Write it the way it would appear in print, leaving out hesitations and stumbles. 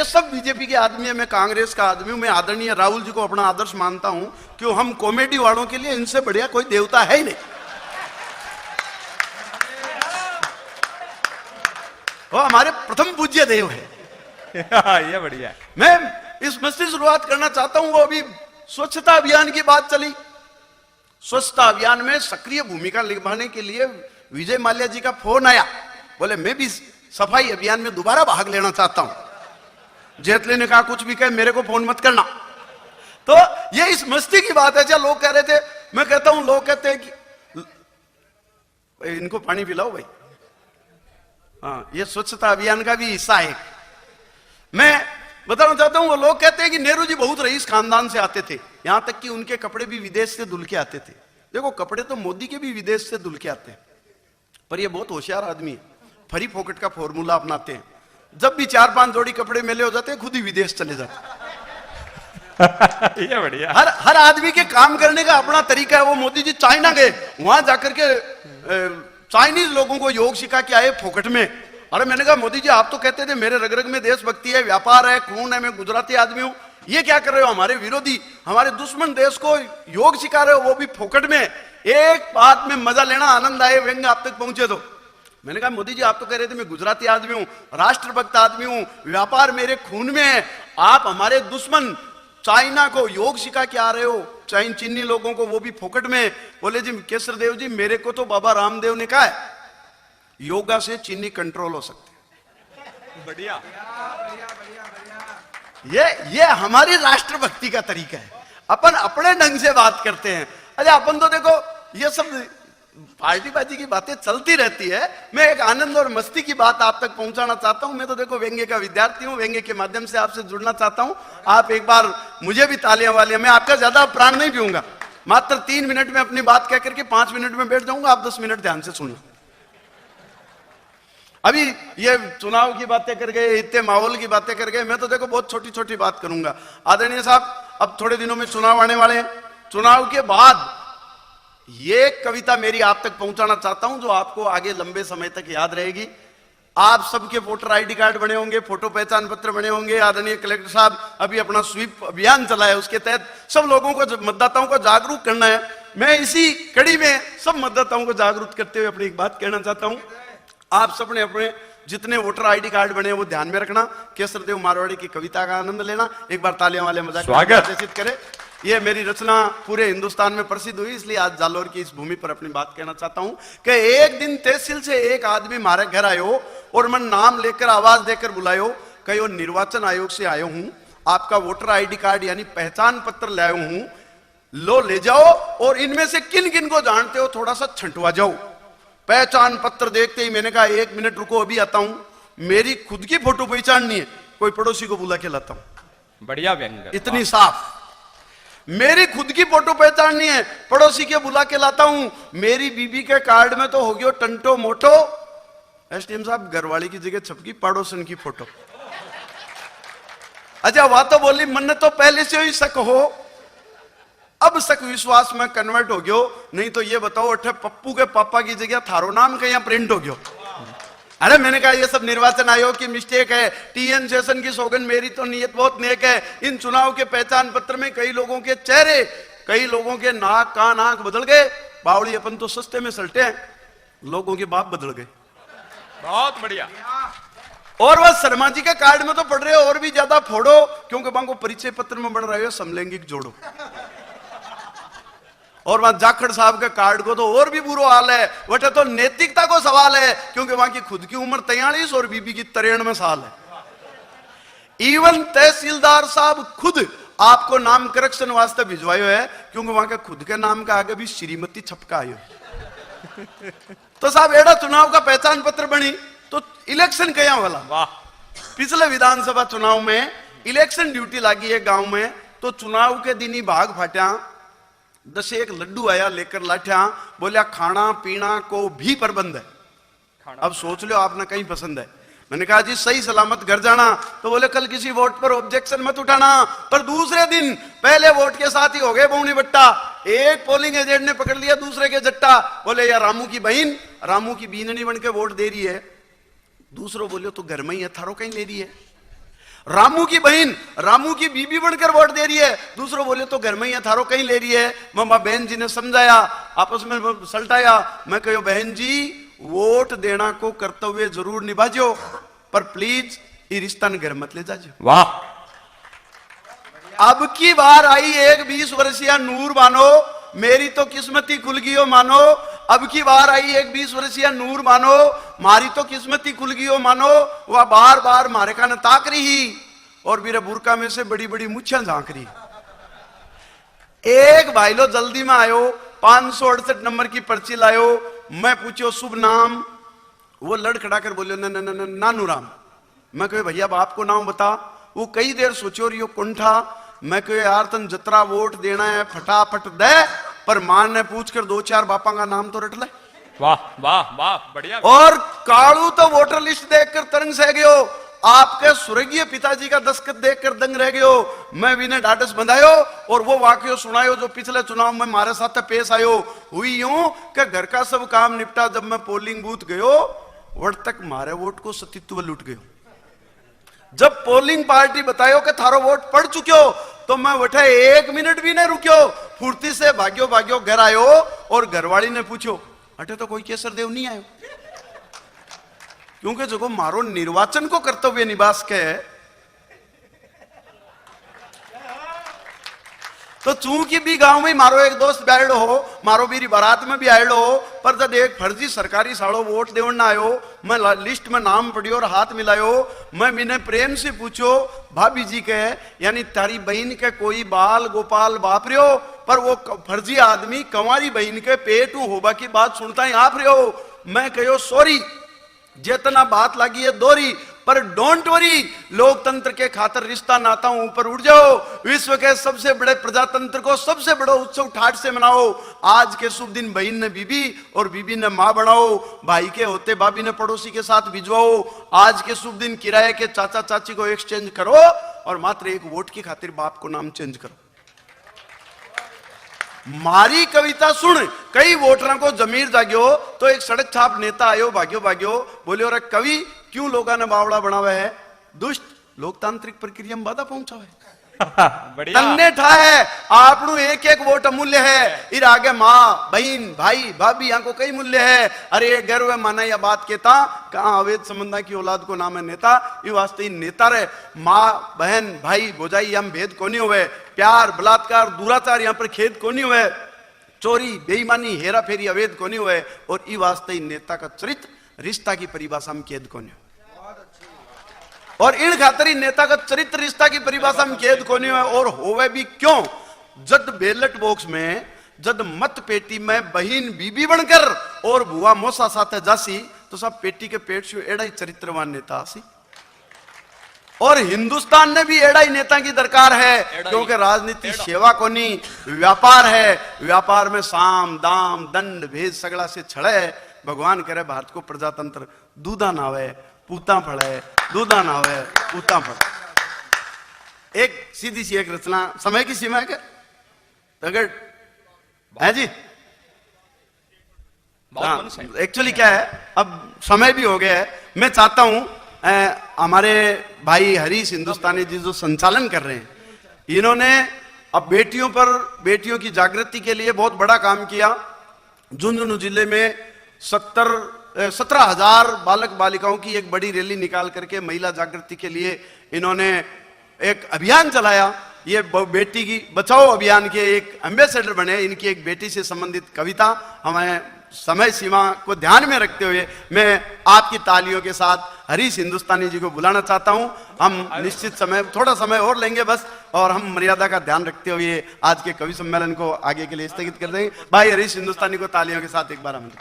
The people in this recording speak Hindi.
सब बीजेपी के आदमी है, मैं कांग्रेस का आदमी हूं, मैं आदरणीय राहुल जी को अपना आदर्श मानता हूं, क्यों हम कॉमेडी वालों के लिए इनसे बढ़िया कोई देवता है ही नहीं। वो हमारे प्रथम पूज्य देव है। ये बढ़िया। मैं इस मस्ती शुरुआत करना चाहता हूं। वो अभी स्वच्छता अभियान की बात चली, स्वच्छता अभियान में सक्रिय भूमिका निभाने के लिए विजय माल्या जी का फोन आया, बोले मैं भी सफाई अभियान में दोबारा भाग लेना चाहता हूं। जेटली ने कहा कुछ भी कहे मेरे को फोन मत करना। तो ये इस मस्ती की बात है। जब लोग कह रहे थे, मैं कहता हूं, लोग कहते हैं कि इनको पानी पिलाओ भाई। हाँ, ये स्वच्छता अभियान का भी हिस्सा है। मैं बताना चाहता हूं, वो लोग कहते हैं कि नेहरू जी बहुत रईस खानदान से आते थे, यहां तक कि उनके कपड़े भी विदेश से धुल के आते थे। देखो, कपड़े तो मोदी के भी विदेश से धुल के आते हैं, पर ये बहुत होशियार आदमी है, फरी फोकट का फॉर्मूला अपनाते हैं। जब भी 4-5 जोड़ी कपड़े मेले हो जाते हैं, खुद ही विदेश चले जाते ये बढ़िया। हर आदमी के काम करने का अपना तरीका है। वो मोदी जी चाइना गए, वहां जाकर के चाइनीज लोगों को योग सिखा के आए फोकट में। अरे मैंने कहा मोदी जी, आप तो कहते थे मेरे रग रग में देशभक्ति है, व्यापार है, खून है, मैं गुजराती आदमी हूं, ये क्या कर रहे हो? हमारे विरोधी, हमारे दुश्मन देश को योग सिखा रहे हो, वो भी फोकट में। एक बात में मजा लेना, आनंद आए, व्यंग आप तक पहुंचे। तो मैंने कहा मोदी जी, आप तो कह रहे थे मैं गुजराती आदमी हूं, राष्ट्रभक्त आदमी हूं, व्यापार मेरे खून में है, आप हमारे दुश्मन चाइना को योग सिखा के आ रहे हो, चीनी लोगों को, वो भी फोकट में। बोले जी केसर देव जी, मेरे को तो बाबा रामदेव ने कहा है योगा से चीनी कंट्रोल हो सकती है। बढ़िया। ये हमारी राष्ट्रभक्ति का तरीका है। अपन अपने ढंग से बात करते हैं। अरे अपन तो देखो, ये सब पार्टी बाजी की बातें चलती रहती है, मैं एक आनंद और मस्ती की बात आप तक पहुंचाना चाहता हूं। मैं तो देखो व्यंग्य का विद्यार्थी हूं, व्यंग्य के माध्यम से आपसे जुड़ना चाहता हूं। आप एक बार मुझे भी तालियां वालियां, मैं आपका ज्यादा प्राण नहीं पीऊंगा, मात्र 3 मिनट में अपनी बात कह करके 5 मिनट में बैठ जाऊंगा, आप 10 मिनट ध्यान से सुनना। अभी ये चुनाव की बातें कर गए, इतने माहौल की बातें कर गए, मैं तो देखो बहुत छोटी छोटी बात करूंगा। आदरणीय साहब, अब थोड़े दिनों में चुनाव आने वाले हैं। चुनाव के बाद ये कविता मेरी आप तक पहुंचाना चाहता हूं, जो आपको आगे लंबे समय तक याद रहेगी। आप सबके वोटर आईडी कार्ड बने होंगे, फोटो पहचान पत्र बने होंगे। आदरणीय कलेक्टर साहब अभी अपना स्वीप अभियान चलाया, उसके तहत सब लोगों को, मतदाताओं को जागरूक करना है। मैं इसी कड़ी में सब मतदाताओं को जागरूक करते हुए अपनी एक बात कहना चाहता हूं। आप सबने अपने जितने वोटर आईडी कार्ड बने वो ध्यान में रखना, केसर देव मारवाड़ी की कविता का आनंद लेना। एक बार तालियां वाले मजाक स्वागत करें। ये मेरी रचना पूरे हिंदुस्तान में प्रसिद्ध हुई, इसलिए आज जालोर की इस भूमि पर अपनी बात कहना चाहता हूं कि एक दिन तहसील से एक आदमी हमारे घर आयो और मैं नाम लेकर आवाज देकर बुलायो, कहो निर्वाचन आयोग से आयो हूं, आपका वोटर आईडी कार्ड यानी पहचान पत्र लाया हूं, लो ले जाओ और इनमें से किन किन को जानते हो थोड़ा सा छंटवा जाओ। पहचान पत्र देखते ही मैंने कहा 1 मिनट रुको, अभी आता हूं, मेरी खुद की फोटो पहचाननी है, कोई पड़ोसी को बुला के लाता हूं। बढ़िया व्यंग, इतनी साफ। मेरी खुद की फोटो पहचाननी है, पड़ोसी के बुला के लाता हूं। मेरी बीबी के कार्ड में तो हो गयो टंटो मोटो, एसडीएम साहब घरवाली की जगह छपकी पड़ोसन की फोटो। अच्छा वह तो बोली मन तो पहले से ही शक हो, अब शक विश्वास में कन्वर्ट हो गयो। नहीं तो ये बताओ, अठे पप्पू के पापा की जगह थारो नाम कहीं प्रिंट हो गयो। अरे मैंने कहा ये सब निर्वाचन आयोग की मिस्टेक है, टीएन शेषन की सौगन, मेरी तो नीयत बहुत नेक है। इन चुनाव के पहचान पत्र में कई लोगों के चेहरे, कई लोगों के नाक कान आंख बदल गए। बावड़ी अपन तो सस्ते में सलटे हैं, लोगों के बाप बदल गए। बहुत बढ़िया। और वह शर्मा जी के कार्ड में तो पढ़ रहे हो और भी ज्यादा फोड़ो, क्योंकि वहां को परिचय पत्र में बढ़ रहे हो समलैंगिक जोड़ो। और वहां जाखड़ साहब के कार्ड को तो और भी बुरा हाल है, वटे तो नैतिकता को सवाल है, क्योंकि वहां की खुद की उम्र 43 और बीबी की 93 साल है। इवन तहसीलदार साहब खुद आपको नाम करेक्शन वास्ते भिजवायो है, क्योंकि वहां के खुद के नाम का आगे भी श्रीमती छपका आयो। तो साहब एड़ा चुनाव का पहचान पत्र बनी तो इलेक्शन कया वाला। वाह। पिछले विधानसभा चुनाव में इलेक्शन ड्यूटी लगी है गांव में, तो चुनाव के दिन ही भाग फाटा 10 एक लड्डू आया लेकर लाठ्या, बोलिया खाना पीना को भी प्रबंध है। अब सोच लो आपने कहीं पसंद है। मैंने कहा जी सही सलामत घर जाना, तो बोले कल किसी वोट पर ऑब्जेक्शन मत उठाना। पर दूसरे दिन पहले वोट के साथ ही हो गए बौनी बट्टा, एक पोलिंग एजेंट ने पकड़ लिया दूसरे के जट्टा, बोले यार रामू की बहन रामू की बीननी बन के वोट दे रही है। दूसरों बोले तो घर में ही है, थारो कहीं ले रही है। रामू की बहन रामू की बीबी बनकर वोट दे रही है, दूसरों बोले तो घर में ही है, थारो कहीं ले रही है। मम्मा बहन जी ने समझाया, आपस में सल्टाया। मैं कहो बहन जी वोट देना को कर्तव्य जरूर निभाजो, पर प्लीज ये रिश्ता घर मत ले जाजो। वाह, अब की बार आई एक 20 वर्षीय नूर मानो, मेरी तो किस्मती खुल गई हो मानो। अब की बार आई एक 20 वर्षीय नूर मानो, मारी तो किस्मती खुल गई हो मानो। वह बार बार मारे का न ताक रही और मेरे बुरका में से बड़ी बड़ी मुच्छियां झांक रही। एक भाई लो जल्दी में आयो, 568 नंबर की पर्ची लायो। मैं पूछो शुभ नाम, वो लड़खड़ा कर बोलियो नानू राम। मैं कहो भैया बाप को नाम बता। वो कई देर सोचो रियो कुंठा। मैं कहो यार तन जतरा वोट देना है फटाफट दे, पर मां ने पूछ कर 2-4 बापा का नाम तो रट ले। वाह वाह वाह, बढ़िया। और कालू तो वोटर लिस्ट देखकर तरंग सह गयो, आपके स्वर्गीय पिताजी का दस्तखत देखकर दंग रह गयो। मैं भी ने ढाढ़स बंधायो और वो वाक्य सुनायो जो पिछले चुनाव में हमारे साथ पेश आयो। हुई यूं कि घर का सब काम निपटा, जब मैं पोलिंग बूथ गयो वट तक मारे वोट को सतीत्व लूट गयो। जब पोलिंग पार्टी बतायो कि थारो वोट पड़ चुक्यो, तो मैं बैठा 1 मिनट भी नहीं रुक्यो, फुर्ती से भाग्यो भाग्यो घर आयो और घरवाली ने पूछो अटे तो कोई केसर देव नहीं आयो। क्योंकि जो मारो निर्वाचन को कर्तव्य निभास के, तो चूंकि भी गांव में मारो एक दोस्त भी आयड़ो हो, मारो बीरी बारात में भी आयड़ो हो, पर जब एक फर्जी सरकारी साड़ो वोट देवन ना आयो, मैं लिस्ट में नाम पढ़ियो और हाथ मिलायो। मैं बिने प्रेम से पूछो भाभी जी के यानी तारी बहन के कोई बाल गोपाल बापरियो, पर वो फर्जी आदमी कंवारी बहन के पेट होबा की बात सुनता ही आप रहे हो। मैं कहो सॉरी जितना बात लगी है दोरी, पर डोंट वरी, लोकतंत्र के खातर रिश्ता नाता ऊपर उठ जाओ। विश्व के सबसे बड़े प्रजातंत्र को सबसे बड़ा उत्सव ठाट से मनाओ। आज के शुभ दिन बहन ने बीबी और बीबी ने मां बनाओ, भाई के होते भाभी ने पड़ोसी के साथ भिजवाओ। आज के शुभ दिन किराए के चाचा चाची को एक्सचेंज करो और मात्र एक वोट की खातिर बाप को नाम चेंज करो। मारी कविता सुन कई वोटरों को जमीर जाग्यो, तो एक सड़क छाप नेता आयो भाग्यो भाग्यो बोले अरे कवि क्यों लोगों ने बावड़ा बनावे है, दुष्ट लोकतांत्रिक प्रक्रिया में बाधा पहुंचावे। बढ़िया। तन्ने ठा है आपनु एक एक वोट अमूल्य है, इर आगे माँ बहन भाई भाभी यहाँ को कई मूल्य है। अरे ये गर्व माना या बात कहता कहाँ अवैध संबंधा की औलाद को नाम है नेता, ये वास्ते ही नेता रहे। माँ बहन भाई भोजाई हम भेद को नहीं हुए, प्यार बलात्कार दुराचार यहाँ पर खेद को नहीं हुए, चोरी बेईमानी हेरा फेरी अवैध को नहीं हुए, और ये वास्ते ही नेता का चरित्र रिश्ता की परिभाषा में कैद को नहीं हुए। और इन खातरी नेता का चरित्र रिश्ता की परिभाषा में कैद को नहीं हुए। और होवे भी क्यों, जद बैलेट बॉक्स में जद मत पेटी में बहन बीबी बनकर और बुआ मोसा साथे जासी, तो सब पेटी के पेट से एड़ा ही चरित्रवान नेता आसी। और हिंदुस्तान ने भी एड़ा ही नेता की दरकार है, क्योंकि राजनीति सेवा को नहीं व्यापार है। व्यापार में साम दाम दंड भेद सगड़ा से छड़े। भगवान करे भारत को प्रजातंत्र दूधा नावे पूता फड़े, दूधा नावे पूता फड़े। एक सीधी सी एक रचना, समय की सीमा है क्या अगर है जी? एक्चुअली क्या है, अब समय भी हो गया है। मैं चाहता हूं हमारे भाई हरीश हिंदुस्तानी जी जो संचालन कर रहे हैं, इन्होंने अब बेटियों पर बेटियों की जागृति के लिए बहुत बड़ा काम किया। झुंझुनू जिले में 17,000 बालक बालिकाओं की एक बड़ी रैली निकाल करके महिला जागृति के लिए इन्होंने एक अभियान चलाया। ये बेटी की बचाओ अभियान के एक एम्बेसडर बने। इनकी एक बेटी से संबंधित कविता, हमें समय सीमा को ध्यान में रखते हुए मैं आपकी तालियों के साथ हरीश हिंदुस्तानी जी को बुलाना चाहता हूं। हम निश्चित समय थोड़ा समय और लेंगे बस, और हम मर्यादा का ध्यान रखते हुए आज के कवि सम्मेलन को आगे के लिए स्थगित कर देंगे। भाई हरीश हिंदुस्तानी को तालियों के साथ एक बार हम